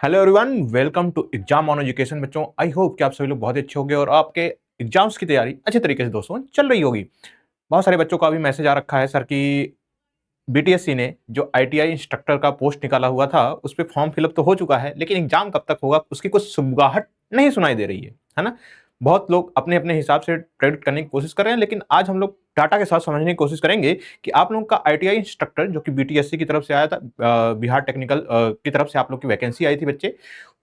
Hello everyone, welcome to exam on education. बच्चों, I hope कि आप सभी लोग बहुत अच्छे होंगे और आपके एग्जाम्स की तैयारी अच्छे तरीके से दोस्तों चल रही होगी। बहुत सारे बच्चों का अभी मैसेज आ रखा है सर कि बीटीएससी ने जो आईटीआई इंस्ट्रक्टर का पोस्ट निकाला हुआ था उस पर फॉर्म फिलअप तो हो चुका है, लेकिन एग्जाम कब तक होगा उसकी कुछ सुगबुगाहट नहीं सुनाई दे रही है ना। बहुत लोग अपने अपने हिसाब से प्रेडिक्ट करने की कोशिश कर रहे हैं, लेकिन आज हम लोग डाटा के साथ समझने की कोशिश करेंगे कि आप लोगों का आईटीआई इंस्ट्रक्टर जो कि बीटीएससी की तरफ से आया था, बिहार टेक्निकल की तरफ से आप लोग की वैकेंसी आई थी बच्चे,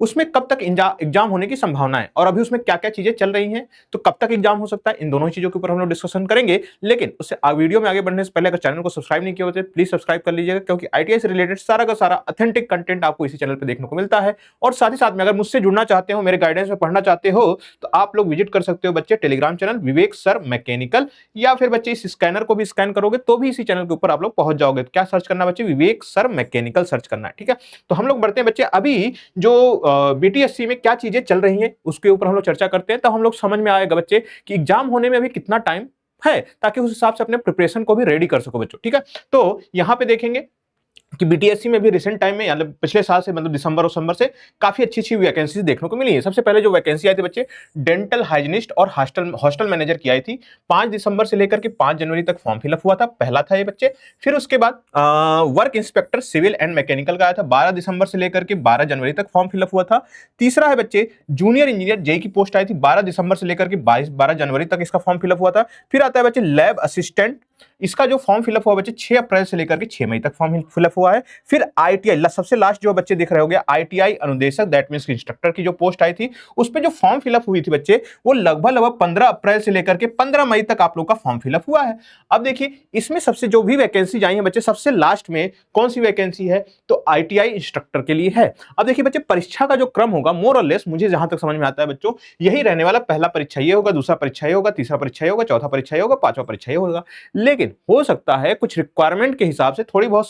उसमें कब तक एग्जाम होने की संभावना है और अभी उसमें क्या क्या चीजें चल रही हैं, तो कब तक एग्जाम हो सकता है, इन दोनों चीजों के ऊपर हम लोग डिस्कशन करेंगे। लेकिन उससे वीडियो में आगे बढ़ने से पहले अगर चैनल को सब्सक्राइब नहीं किया होते प्लीज सब्सक्राइब कर लीजिएगा, क्योंकि आईटीआई से रिलेटेड सारा का सारा ऑथेंटिक कंटेंट आपको इसी चैनल पर देखने को मिलता है। और साथ ही साथ में अगर मुझसे जुड़ना चाहते हो, मेरे गाइडेंस में पढ़ना चाहते हो, तो आप लोग विजिट कर सकते हो बच्चे टेलीग्राम चैनल विवेक सर मैकेनिकल, या फिर बच्चे इस स्कैनर को भी स्कैन करोगे तो भी इसी चैनल के ऊपर आप लोग पहुंच जाओगे। क्या सर्च करना बच्चे? विवेक सर मैकेनिकल सर्च करना है, ठीक है। तो हम लोग बढ़ते हैं बच्चे, अभी जो बीटीएससी में क्या चीजें चल रही हैं उसके ऊपर हम लोग चर्चा करते हैं, तो हम लोग समझ में आएगा बच्चे कि एग्जाम होने में अभी कितना टाइम है, ताकि उस हिसाब से अपने प्रिपरेशन को भी रेडी कर सको बच्चों, ठीक है। तो यहां पे देखेंगे कि बीटीएससी में भी रिसेंट टाइम में यानी पिछले साल से मतलब दिसंबर से काफी अच्छी वैकेंसीज देखने को मिली है। सबसे पहले जो वैकेंसी आई थी बच्चे डेंटल हाइजीनिस्ट और हॉस्टल मैनेजर की आई थी। 5 दिसंबर से लेकर के 5 जनवरी तक फॉर्म फिलअप हुआ था, पहला था ये बच्चे। फिर उसके बाद work inspector civil and mechanical का आया था, 12 दिसंबर से लेकर के 12 जनवरी तक फॉर्म फिलअप हुआ था। तीसरा है बच्चे जूनियर इंजीनियर जेई की पोस्ट आई थी, 12 दिसंबर से लेकर के 12 जनवरी तक इसका फॉर्म फिलअप हुआ था। फिर आता है बच्चे लैब असिस्टेंट, इसका जो फॉर्म फिलअप हुआ बच्चे 6 अप्रैल से लेकर के 6 मई तक फॉर्म फिलअप हुआ है। फिर आईटीआई सबसे लास्ट जो बच्चे दिख रहे होंगे, आईटीआई अनुदेशक दैट मींस इंस्ट्रक्टर की जो पोस्ट आई थी उस पे जो फॉर्म फिलअप हुई थी बच्चे, वो लगभग 15 अप्रैल से लेकर के 15 मई तक आप लोग का फॉर्म फिलअप हुआ है। अब देखिए इसमें सबसे जो भी वैकेंसी आई है बच्चे, सबसे लास्ट में कौन सी वैकेंसी है, तो आईटीआई इंस्ट्रक्टर के लिए है। अब देखिए बच्चे, परीक्षा का जो क्रम होगा मोर और लेस मुझे जहां तक समझ में आता है बच्चों, यही रहने वाला। पहला परीक्षा ये होगा, दूसरा परीक्षा ये होगा, तीसरा परीक्षा ये होगा, चौथा परीक्षा ये होगा, पांचवा परीक्षा ये होगा। लेकिन हो सकता है कुछ रिक्वायरमेंट के हिसाब से थोड़ी बहुत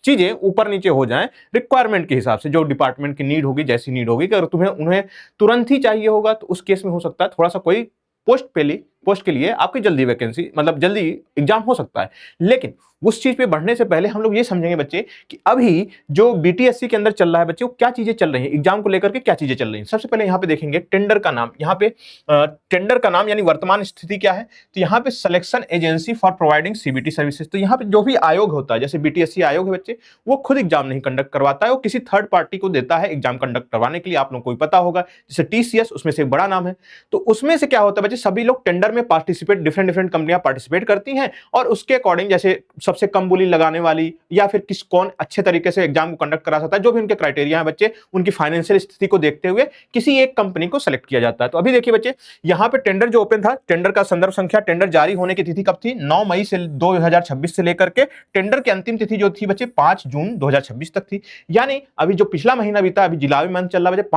चीजें ऊपर नीचे हो जाएं, रिक्वायरमेंट के हिसाब से जो डिपार्टमेंट की नीड होगी, जैसी नीड होगी कि अगर तुम्हें उन्हें तुरंत ही चाहिए होगा तो उस केस में हो सकता है थोड़ा सा कोई पोस्ट के लिए आपकी जल्दी वैकेंसी मतलब जल्दी एग्जाम हो सकता है। लेकिन उस चीज पे बढ़ने से पहले हम लोग ये समझेंगे बच्चे कि अभी जो बीटीएससी के अंदर चल रहा है बच्चे, वो क्या चीजें चल रही हैं, एग्जाम को लेकर के क्या चीजें चल रही हैं। सबसे पहले यहाँ पे देखेंगे टेंडर का नाम, यहाँ पे टेंडर का नाम यानी वर्तमान स्थिति क्या है, तो यहाँ पे selection agency for providing CBT services. तो यहाँ पे जो भी आयोग होता है, जैसे बीटीएससी आयोग है बच्चे, वो खुद एग्जाम नहीं कंडक्ट करवाता है, वो किसी थर्ड पार्टी को देता है एग्जाम कंडक्ट करवाने के लिए। आप लोग को पता होगा जैसे टीसीएस, उसमें से एक बड़ा नाम है। तो उसमें से क्या होता है बच्चे, सभी लोग टेंडर में पार्टिसिपेट, डिफरेंट कंपनियां पार्टिसिपेट करती हैं और उसके अकॉर्डिंग जैसे सबसे कम बोली लगाने वाली या फिर कौन अच्छे तरीके से एग्जाम को कंडक्ट करा सकता है, जो भी उनके क्राइटेरिया है बच्चे, उनकी फाइनेंशियल स्थिति को देखते हुए किसी एक कंपनी को सेलेक्ट किया जाता है। तो अभी देखिए बच्चे, यहां पे टेंडर जो ओपन था, टेंडर का संदर्भ संख्या, टेंडर जारी होने की तिथि कब थी, 9 मई से 2026 से लेकर के टेंडर की अंतिम तिथि जो थी बच्चे 5 जून 2026 तक थी। यानी अभी जो पिछला महीना बीता, अभी जुलाई मंथ चल रहा है बच्चे,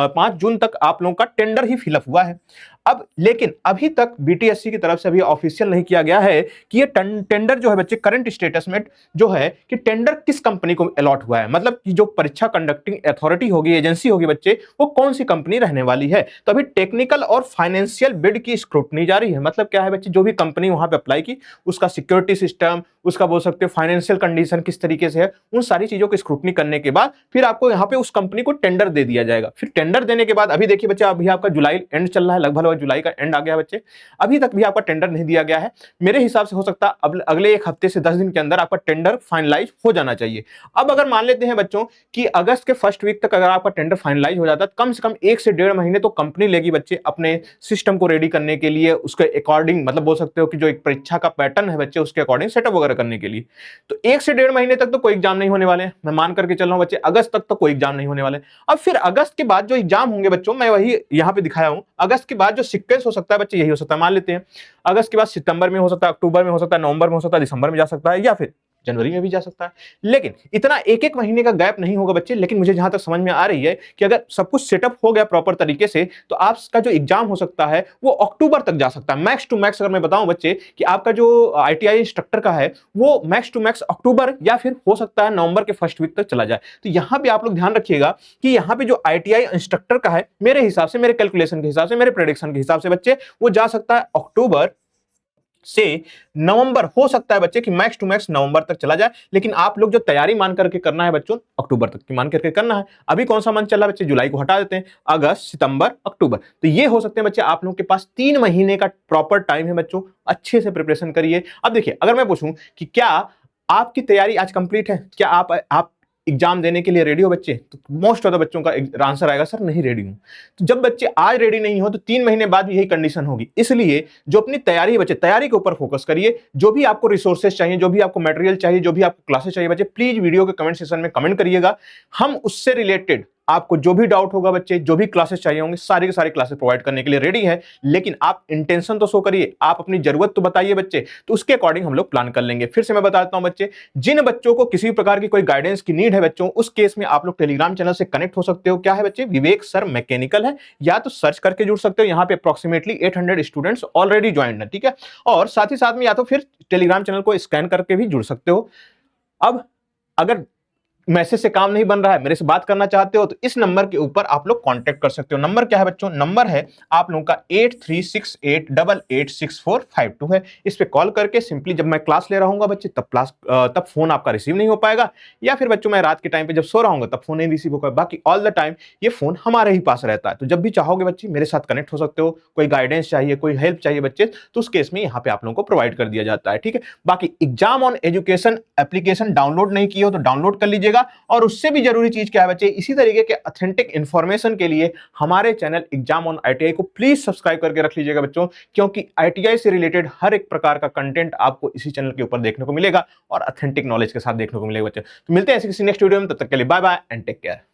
5 जून तक आप लोगों का टेंडर ही फिलअप हुआ है। अब लेकिन अभी तक बीटीएससी की तरफ से अभी ऑफिशियल नहीं किया गया है कि ये टेंडर जो है बच्चे, करंट स्टेटस में जो है कि टेंडर किस कंपनी को अलॉट हुआ है, मतलब कि जो परीक्षा कंडक्टिंग अथॉरिटी होगी, एजेंसी होगी बच्चे, वो कौन सी कंपनी रहने वाली है। तो अभी टेक्निकल और फाइनेंशियल बिड की स्क्रूटनी जारी है। मतलब क्या है बच्चे, जो भी कंपनी वहां पे अप्लाई की, उसका सिक्योरिटी सिस्टम, उसका बोल सकते हो फाइनेंशियल कंडीशन किस तरीके से है, उन सारी चीजों की स्क्रूटनी करने के बाद फिर आपको यहाँ पे उस कंपनी को टेंडर दे दिया जाएगा। फिर टेंडर देने के बाद अभी देखिए बच्चे, अभी आपका जुलाई एंड चल रहा है, लगभग जुलाई का एंड आ गया बच्चे, अभी तक भी आपका टेंडर नहीं दिया गया है। मेरे हिसाब से हो सकता है अब अगले 1 हफ्ते से 10 दिन के अंदर आपका टेंडर फाइनलाइज हो जाना चाहिए। अब अगर मान लेते हैं बच्चों कि अगस्त के फर्स्ट वीक तक अगर आपका टेंडर फाइनलाइज हो जाता है, कम से कम 1 से 1.5 महीने तो कंपनी लेगी बच्चे अपने सिस्टम को रेडी करने के लिए, उसके अकॉर्डिंग मतलब बोल सकते हो कि जो एक परीक्षा का पैटर्न है बच्चे, उसके अकॉर्डिंग सेटअप वगैरह करने के लिए। तो 1 से 1.5 महीने तक तो कोई एग्जाम नहीं होने वाले हैं, मैं मान करके चल रहा हूं बच्चे, अगस्त तक तो कोई एग्जाम नहीं होने वाले। अब फिर अगस्त के बाद जो एग्जाम होंगे बच्चों, मैं वही यहां पे दिखाया हूं, अगस्त के बाद जो सीक्वेंस हो सकता है बच्चे, यही हो सकता है। मान लेते हैं अगस्त के बाद सितंबर में हो सकता है, अक्टूबर में हो सकता है, नवंबर में हो सकता है, दिसंबर में जा सकता है, या फिर जनवरी में भी जा सकता है। लेकिन इतना एक एक महीने का गैप नहीं होगा बच्चे। लेकिन मुझे जहां तक समझ में आ रही है कि अगर सब कुछ सेटअप हो गया प्रॉपर तरीके से, तो आपका जो एग्जाम हो सकता है वो अक्टूबर तक जा सकता है। मैक्स टू मैक्स अगर मैं बताऊं बच्चे कि आपका जो आईटीआई इंस्ट्रक्टर का है वो मैक्स टू मैक्स अक्टूबर या फिर हो सकता है नवंबर के फर्स्ट वीक तक चला जाए। तो यहां पे आप लोग ध्यान रखिएगा कि यहां पे जो आईटीआई इंस्ट्रक्टर का है, मेरे हिसाब से, मेरे कैलकुलेशन के हिसाब से, मेरे प्रेडिक्शन के हिसाब से बच्चे, वो जा सकता है अक्टूबर से नवंबर, हो सकता है बच्चे कि मैक्स टू मैक्स नवंबर तक चला जाए, लेकिन आप लोग जो तैयारी मान करके करना है बच्चों, अक्टूबर तक की मान करके करना है। अभी कौन सा मंथ चल रहा है बच्चे, जुलाई को हटा देते हैं, अगस्त, सितंबर, अक्टूबर, तो ये हो सकते हैं बच्चे आप लोगों के पास 3 महीने का प्रॉपर टाइम है बच्चों, अच्छे से प्रिपरेशन करिए। अब देखिए, अगर मैं पूछूं कि क्या आपकी तैयारी आज कंप्लीट है, क्या आप एग्जाम देने के लिए रेडी हो बच्चे, तो मोस्ट ऑफ द बच्चों का आंसर आएगा सर नहीं रेडी हूं। तो जब बच्चे आज रेडी नहीं हो तो 3 महीने बाद भी यही कंडीशन होगी। इसलिए जो अपनी तैयारी है बच्चे, तैयारी के ऊपर फोकस करिए। जो भी आपको रिसोर्सेज चाहिए, जो भी आपको मटेरियल चाहिए, जो भी आपको क्लासेस चाहिए बच्चे, प्लीज वीडियो के कमेंट सेक्शन में कमेंट करिएगा। हम उससे रिलेटेड आपको जो भी डाउट होगा बच्चे, जो भी क्लासेस चाहिए होंगे, सारे के सारे क्लासेस प्रोवाइड करने के लिए रेडी है। लेकिन आप इंटेंशन तो शो करिए, आप अपनी जरूरत तो बताइए बच्चे, तो उसके अकॉर्डिंग हम लोग प्लान कर लेंगे। फिर से मैं बता देता हूं बच्चे, जिन बच्चों को किसी प्रकार की कोई गाइडेंस की नीड है बच्चों, उस केस में आप लोग टेलीग्राम चैनल से कनेक्ट हो सकते हो। क्या है बच्चे, विवेक सर मैकेनिकल है, या तो सर्च करके जुड़ सकते हो। यहां पे अप्रोक्सीमेटली 800 स्टूडेंट्स ऑलरेडी ज्वाइंड है, ठीक है। और साथ ही साथ में या तो फिर टेलीग्राम चैनल को स्कैन करके भी जुड़ सकते हो। अब अगर मैसेज से काम नहीं बन रहा है, मेरे से बात करना चाहते हो, तो इस नंबर के ऊपर आप लोग कांटेक्ट कर सकते हो। नंबर क्या है बच्चों, नंबर है आप लोगों का 8368886452 है। इस पे कॉल करके सिंपली, जब मैं क्लास ले रहा हूँ बच्चे, तब फोन आपका रिसीव नहीं हो पाएगा, या फिर बच्चों मैं रात के टाइम पे जब सो रहा हूँ तब फोन नहीं रिसीव होगा। बाकी ऑल द टाइम ये फोन हमारे ही पास रहता है। तो जब भी चाहोगे बच्चे मेरे साथ कनेक्ट हो सकते हो। कोई गाइडेंस चाहिए, कोई हेल्प चाहिए बच्चे, तो उस केस में यहाँ पे आप लोगों को प्रोवाइड कर दिया जाता है, ठीक है। बाकी exam on education application download नहीं किए हो तो डाउनलोड कर लीजिएगा। और उससे भी जरूरी चीज क्या है बच्चे, इसी तरीके के ऑथेंटिक इंफॉर्मेशन के लिए हमारे चैनल एग्जाम ऑन आईटीआई को प्लीज सब्सक्राइब करके रख लीजिएगा बच्चों, क्योंकि आईटीआई से रिलेटेड हर एक प्रकार का कंटेंट आपको इसी चैनल के ऊपर देखने को मिलेगा और ऑथेंटिक नॉलेज के साथ देखने को मिलेगा बच्चे। तो मिलते हैं ऐसे किसी नेक्स्ट वीडियो में, तब तक के लिए bye bye and take care.